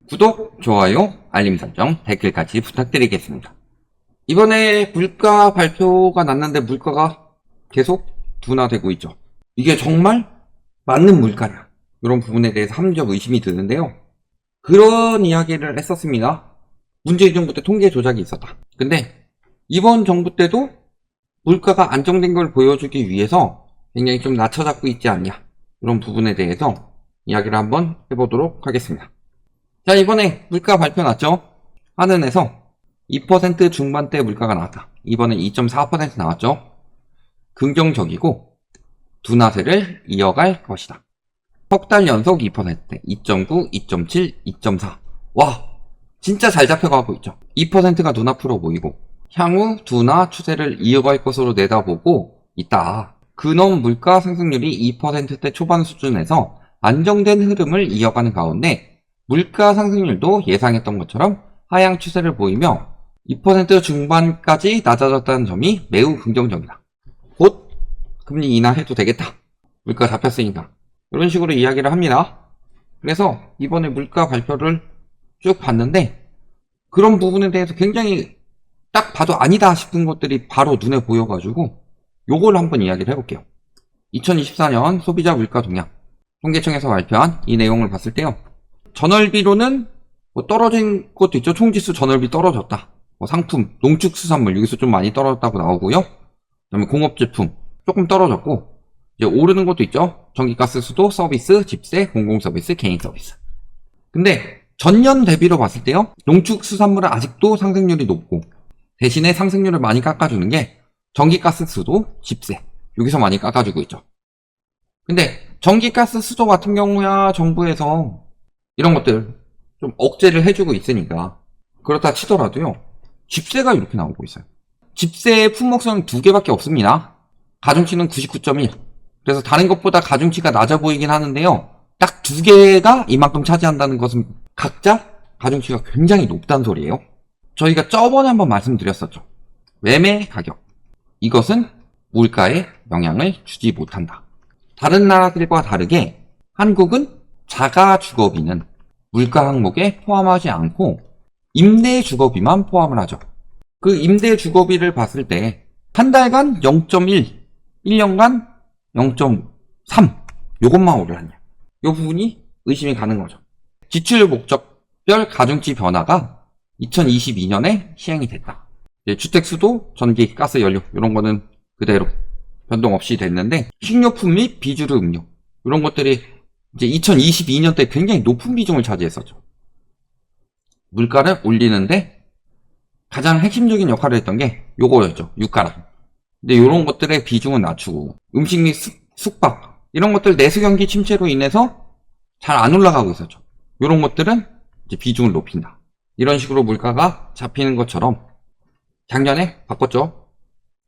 구독, 좋아요, 알림 설정, 댓글까지 부탁드리겠습니다. 이번에 물가 발표가 났는데 물가가 계속 둔화되고 있죠. 이게 정말 맞는 물가냐? 이런 부분에 대해서 합리적 의심이 드는데요. 그런 이야기를 했었습니다. 문재인 정부 때 통계 조작이 있었다. 근데 이번 정부 때도 물가가 안정된 걸 보여주기 위해서 굉장히 좀 낮춰잡고 있지 않냐. 이런 부분에 대해서 이야기를 한번 해보도록 하겠습니다. 자, 이번에 물가 발표 났죠? 한은에서 2% 중반대 물가가 나왔다. 이번엔 2.4% 나왔죠? 긍정적이고 둔화세를 이어갈 것이다. 석 달 연속 2%, 2.9, 2.7, 2.4. 와, 진짜 잘 잡혀가고 있죠. 2%가 눈앞으로 보이고 향후 둔화 추세를 이어갈 것으로 내다보고 있다. 근원 물가 상승률이 2%대 초반 수준에서 안정된 흐름을 이어가는 가운데 물가 상승률도 예상했던 것처럼 하향 추세를 보이며 2% 중반까지 낮아졌다는 점이 매우 긍정적이다. 곧 금리 인하해도 되겠다. 물가 잡혔으니까. 이런 식으로 이야기를 합니다. 그래서 이번에 물가 발표를 쭉 봤는데 그런 부분에 대해서 굉장히 딱 봐도 아니다 싶은 것들이 바로 눈에 보여가지고 요걸 한번 이야기를 해볼게요. 2024년 소비자 물가 동향 통계청에서 발표한 이 내용을 봤을 때요. 전월비로는 뭐 떨어진 것도 있죠. 총지수 전월비 떨어졌다. 뭐 상품, 농축수산물 여기서 좀 많이 떨어졌다고 나오고요. 그다음에 공업제품 조금 떨어졌고 이제 오르는 것도 있죠. 전기가스 수도, 서비스, 집세, 공공서비스, 개인서비스. 근데 전년 대비로 봤을 때요. 농축수산물은 아직도 상승률이 높고 대신에 상승률을 많이 깎아주는 게 전기가스 수도, 집세 여기서 많이 깎아주고 있죠. 근데 전기가스 수도 같은 경우야 정부에서 이런 것들 좀 억제를 해주고 있으니까 그렇다 치더라도요. 집세가 이렇게 나오고 있어요. 집세의 품목수는 두 개밖에 없습니다. 가중치는 99.1. 그래서 다른 것보다 가중치가 낮아 보이긴 하는데요. 딱 두 개가 이만큼 차지한다는 것은 각자 가중치가 굉장히 높다는 소리예요. 저희가 저번에 한번 말씀드렸었죠. 매매 가격. 이것은 물가에 영향을 주지 못한다. 다른 나라들과 다르게 한국은 자가 주거비는 물가 항목에 포함하지 않고 임대 주거비만 포함을 하죠. 그 임대 주거비를 봤을 때 한 달간 0.1, 1년간 0.3 요것만 오르냐. 요 부분이 의심이 가는 거죠. 지출 목적별 가중치 변화가 2022년에 시행이 됐다. 주택수도, 전기, 가스, 연료 이런 거는 그대로 변동 없이 됐는데 식료품 및 비주류 음료 이런 것들이 이제 2022년 때 굉장히 높은 비중을 차지했었죠. 물가를 올리는데 가장 핵심적인 역할을 했던 게 요거였죠. 유가랑. 근데 이런 것들의 비중은 낮추고 음식 및 숙박 이런 것들 내수 경기 침체로 인해서 잘 안 올라가고 있었죠. 이런 것들은 이제 비중을 높인다. 이런 식으로 물가가 잡히는 것처럼 작년에 바꿨죠.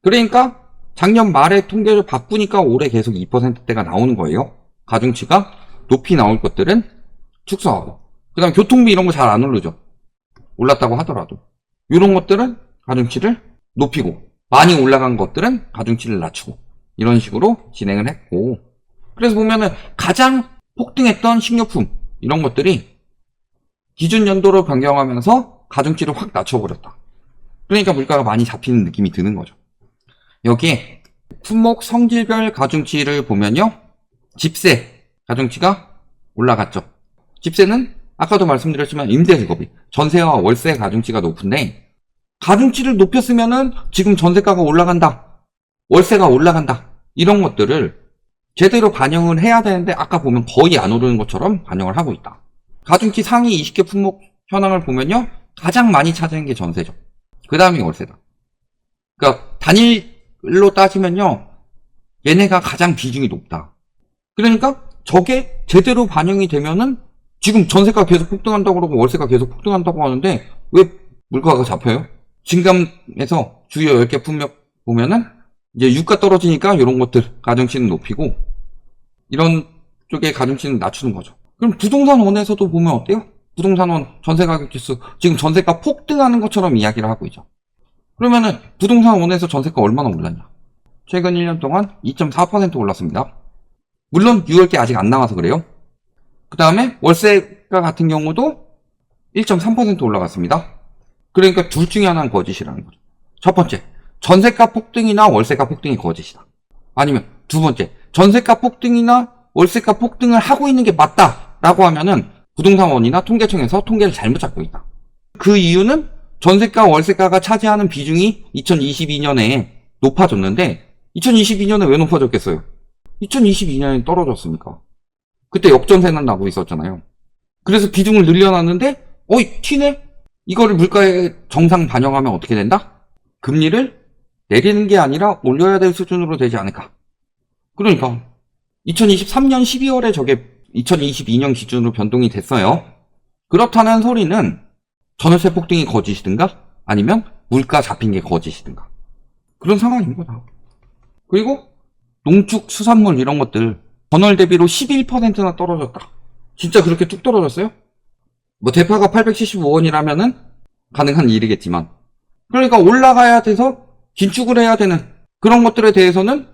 그러니까 작년 말에 통계를 바꾸니까 올해 계속 2%대가 나오는 거예요. 가중치가 높이 나올 것들은 축소하고 그 다음 교통비 이런 거 잘 안 오르죠. 올랐다고 하더라도 이런 것들은 가중치를 높이고 많이 올라간 것들은 가중치를 낮추고 이런 식으로 진행을 했고 그래서 보면은 가장 폭등했던 식료품 이런 것들이 기준 연도로 변경하면서 가중치를 확 낮춰버렸다. 그러니까 물가가 많이 잡히는 느낌이 드는 거죠. 여기에 품목 성질별 가중치를 보면요. 집세 가중치가 올라갔죠. 집세는 아까도 말씀드렸지만 임대주거비, 전세와 월세 가중치가 높은데 가중치를 높였으면은 지금 전세가가 올라간다, 월세가 올라간다 이런 것들을 제대로 반영을 해야 되는데 아까 보면 거의 안 오르는 것처럼 반영을 하고 있다. 가중치 상위 20개 품목 현황을 보면요. 가장 많이 차지한 게 전세죠. 그 다음이 월세다. 그러니까 단일로 따지면요. 얘네가 가장 비중이 높다. 그러니까 저게 제대로 반영이 되면은 지금 전세가 계속 폭등한다고 그러고 월세가 계속 폭등한다고 하는데 왜 물가가 잡혀요? 진감에서 주요 10개 품목 보면은 이제 유가 떨어지니까 이런 것들 가중치는 높이고 이런 쪽에 가중치는 낮추는 거죠. 그럼 부동산원에서도 보면 어때요? 부동산원 전세가격 지수 지금 전세가 폭등하는 것처럼 이야기를 하고 있죠. 그러면은 부동산원에서 전세가 얼마나 올랐냐? 최근 1년 동안 2.4% 올랐습니다. 물론 6월께 아직 안 나와서 그래요. 그 다음에 월세가 같은 경우도 1.3% 올라갔습니다. 그러니까 둘 중에 하나는 거짓이라는 거죠. 첫 번째, 전세가 폭등이나 월세가 폭등이 거짓이다. 아니면 두 번째, 전세가 폭등이나 월세가 폭등을 하고 있는 게 맞다라고 하면은 부동산원이나 통계청에서 통계를 잘못 잡고 있다. 그 이유는 전세가, 월세가가 차지하는 비중이 2022년에 높아졌는데 2022년에 왜 높아졌겠어요? 2022년에 떨어졌으니까. 그때 역전세는 나고 있었잖아요. 그래서 비중을 늘려놨는데 어이 튀네? 이거를 물가에 정상 반영하면 어떻게 된다? 금리를 내리는 게 아니라 올려야 될 수준으로 되지 않을까. 그러니까 2023년 12월에 저게 2022년 기준으로 변동이 됐어요. 그렇다는 소리는 전월세 폭등이 거짓이든가 아니면 물가 잡힌 게 거짓이든가 그런 상황인 거다. 그리고 농축 수산물 이런 것들 전월 대비로 11%나 떨어졌다. 진짜 그렇게 뚝 떨어졌어요? 뭐 대파가 875원이라면은 가능한 일이겠지만 그러니까 올라가야 돼서 긴축을 해야 되는 그런 것들에 대해서는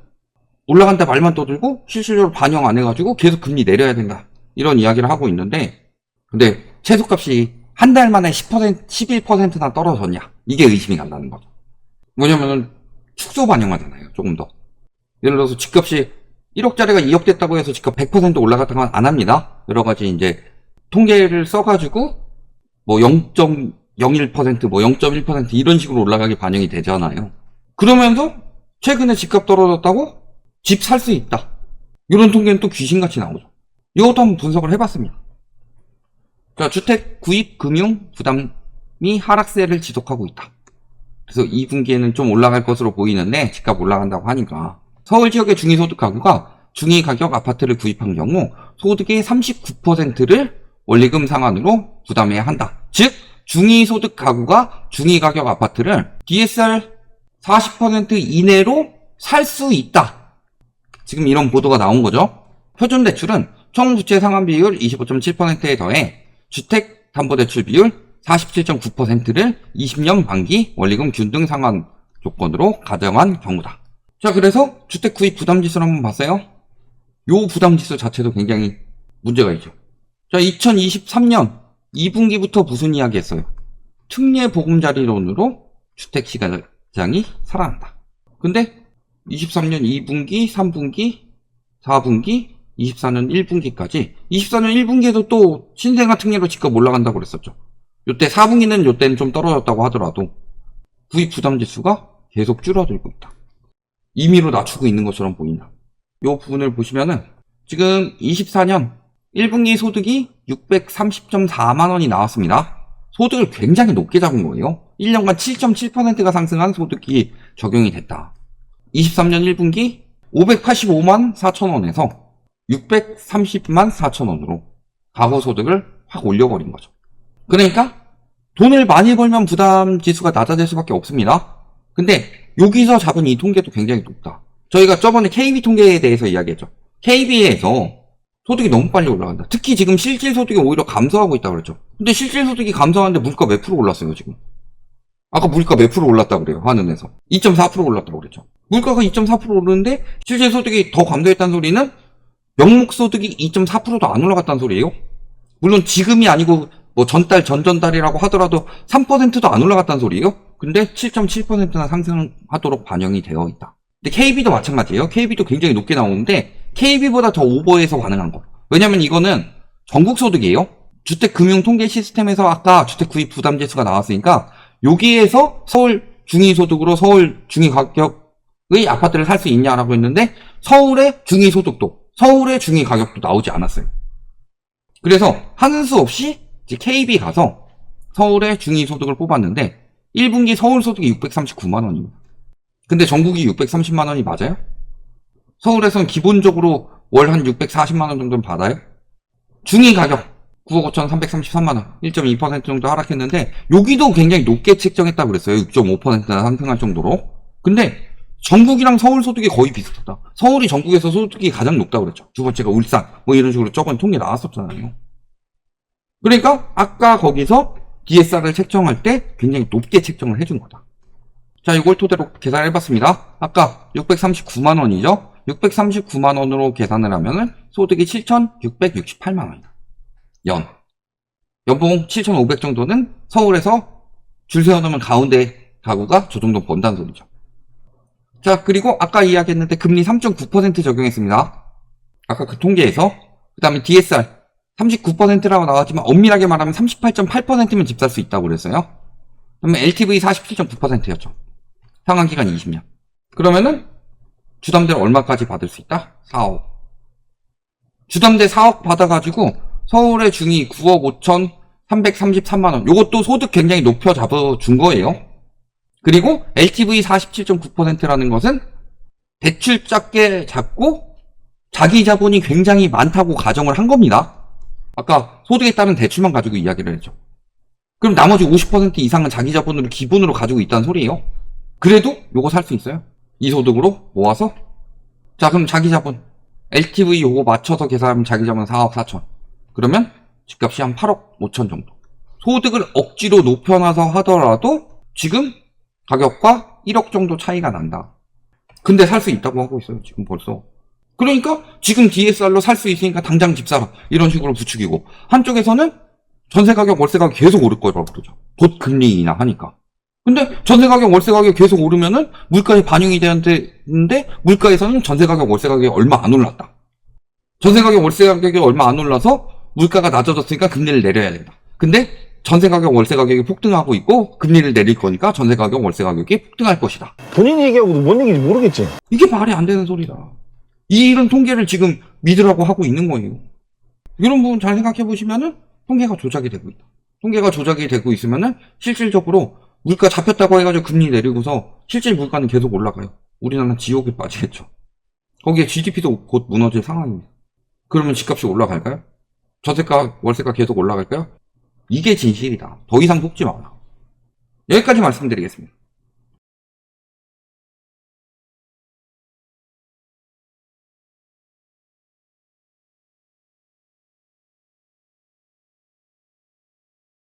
올라간다 말만 떠들고 실질적으로 반영 안 해가지고 계속 금리 내려야 된다 이런 이야기를 하고 있는데 근데 채소값이 한 달 만에 10%, 11%나 떨어졌냐 이게 의심이 간다는 거죠. 뭐냐면은 축소 반영하잖아요. 조금 더 예를 들어서 집값이 1억짜리가 2억 됐다고 해서 집값 100% 올라갔다가 안 합니다. 여러 가지 이제 통계를 써가지고 뭐 0.01% 뭐 0.1% 이런 식으로 올라가게 반영이 되잖아요. 그러면서 최근에 집값 떨어졌다고 집 살 수 있다. 이런 통계는 또 귀신같이 나오죠. 이것도 한번 분석을 해봤습니다. 자, 주택 구입 금융 부담이 하락세를 지속하고 있다. 그래서 2분기에는 좀 올라갈 것으로 보이는데 집값 올라간다고 하니까 서울 지역의 중위소득 가구가 중위가격 아파트를 구입한 경우 소득의 39%를 원리금 상환으로 부담해야 한다. 즉 중위소득 가구가 중위가격 아파트를 DSR 40% 이내로 살 수 있다. 지금 이런 보도가 나온 거죠. 표준대출은 총 부채 상환 비율 25.7%에 더해 주택담보대출 비율 47.9%를 20년 만기 원리금 균등 상환 조건으로 가정한 경우다. 자, 그래서 주택 구입 부담지수를 한번 봤어요. 요 부담지수 자체도 굉장히 문제가 있죠. 자, 2023년 2분기부터 무슨 이야기 했어요? 특례 보금자리론으로 주택 시장이 살아난다. 근데 23년 2분기, 3분기, 4분기, 24년 1분기까지 24년 1분기에도 또 신생아 특례로 집값 올라간다고 그랬었죠. 요때 4분기는 요때는 좀 떨어졌다고 하더라도 구입 부담 지수가 계속 줄어들고 있다. 임의로 낮추고 있는 것처럼 보인다. 요 부분을 보시면은 지금 24년 1분기 소득이 630.4만 원이 나왔습니다. 소득을 굉장히 높게 잡은 거예요. 1년간 7.7%가 상승한 소득이 적용이 됐다. 23년 1분기 585만 4천 원에서 630만 4천 원으로 가구 소득을 확 올려버린 거죠. 그러니까 돈을 많이 벌면 부담 지수가 낮아질 수밖에 없습니다. 근데 여기서 잡은 이 통계도 굉장히 높다. 저희가 저번에 KB 통계에 대해서 이야기했죠. KB에서 소득이 너무 빨리 올라간다. 특히 지금 실질 소득이 오히려 감소하고 있다고 그랬죠. 근데 실질 소득이 감소하는데 물가 몇 프로 올랐어요, 지금? 아까 물가 몇 프로 올랐다고 그래요, 한은에서. 2.4% 올랐다고 그랬죠. 물가가 2.4% 오르는데 실질 소득이 더 감소했다는 소리는 명목 소득이 2.4%도 안 올라갔다는 소리예요. 물론 지금이 아니고 뭐 전달, 전전달이라고 하더라도 3%도 안 올라갔다는 소리예요. 근데 7.7%나 상승하도록 반영이 되어 있다. 근데 KB도 마찬가지예요. KB도 굉장히 높게 나오는데 KB보다 더 오버해서 반응한 거. 왜냐면 이거는 전국 소득이에요. 주택 금융 통계 시스템에서 아까 주택 구입 부담 지수가 나왔으니까 여기에서 서울 중위소득으로 서울 중위가격의 아파트를 살 수 있냐라고 했는데 서울의 중위소득도 서울의 중위가격도 나오지 않았어요. 그래서 하는 수 없이 KB 가서 서울의 중위소득을 뽑았는데 1분기 서울 소득이 639만 원입니다. 근데 전국이 630만 원이 맞아요? 서울에선 기본적으로 월 한 640만 원 정도는 받아요? 중위가격 9억 5,333만 원 1.2% 정도 하락했는데 여기도 굉장히 높게 책정했다고 그랬어요. 6.5%나 상승할 정도로. 근데 전국이랑 서울 소득이 거의 비슷하다. 서울이 전국에서 소득이 가장 높다고 그랬죠. 두 번째가 울산 뭐 이런 식으로 저번 통계 나왔었잖아요. 그러니까 아까 거기서 DSR을 책정할 때 굉장히 높게 책정을 해준 거다. 자, 이걸 토대로 계산을 해봤습니다. 아까 639만 원이죠. 639만 원으로 계산을 하면은 소득이 7,668만 원이다. 연. 연봉 7,500 정도는 서울에서 줄 세워놓으면 가운데 가구가 저 정도 번다는 소리죠. 자, 그리고 아까 이야기했는데 금리 3.9% 적용했습니다. 아까 그 통계에서. 그 다음에 DSR 39%라고 나왔지만 엄밀하게 말하면 38.8%면 집 살 수 있다고 그랬어요. 그러면 LTV 47.9%였죠. 상환기간 20년. 그러면은 주담대를 얼마까지 받을 수 있다? 4억. 주담대 4억 받아가지고 서울의 중위 9억 5천 333만원. 요것도 소득 굉장히 높여 잡아준 거예요. 그리고 LTV 47.9%라는 것은 대출 작게 잡고 자기 자본이 굉장히 많다고 가정을 한 겁니다. 아까 소득에 따른 대출만 가지고 이야기를 했죠. 그럼 나머지 50% 이상은 자기 자본으로 기본으로 가지고 있다는 소리예요. 그래도 요거 살 수 있어요. 이 소득으로 모아서. 자, 그럼 자기 자본 LTV 요거 맞춰서 계산하면 자기 자본 4억 4천. 그러면 집값이 한 8억 5천 정도. 소득을 억지로 높여놔서 하더라도 지금 가격과 1억 정도 차이가 난다. 근데 살 수 있다고 하고 있어요. 지금 벌써. 그러니까 지금 DSR로 살 수 있으니까 당장 집 사라. 이런 식으로 부추기고. 한쪽에서는 전세 가격, 월세 가격 계속 오를 거라고 그러죠. 곧 금리 인하 하니까. 근데 전세 가격, 월세 가격이 계속 오르면은 물가에 반영이 되는데 물가에서는 전세 가격, 월세 가격이 얼마 안 올랐다. 전세 가격, 월세 가격이 얼마 안 올라서 물가가 낮아졌으니까 금리를 내려야 된다. 근데 전세 가격, 월세 가격이 폭등하고 있고 금리를 내릴 거니까 전세 가격, 월세 가격이 폭등할 것이다. 본인이 얘기하고도 뭔 얘기인지 모르겠지. 이게 말이 안 되는 소리다. 이런 통계를 지금 믿으라고 하고 있는 거예요. 이런 부분 잘 생각해 보시면은 통계가 조작이 되고 있다. 통계가 조작이 되고 있으면은 실질적으로 물가 잡혔다고 해가지고 금리 내리고서 실질 물가는 계속 올라가요. 우리나라는 지옥에 빠지겠죠. 거기에 GDP도 곧 무너질 상황입니다. 그러면 집값이 올라갈까요? 전세가, 월세가 계속 올라갈까요? 이게 진실이다. 더 이상 속지 마라. 여기까지 말씀드리겠습니다.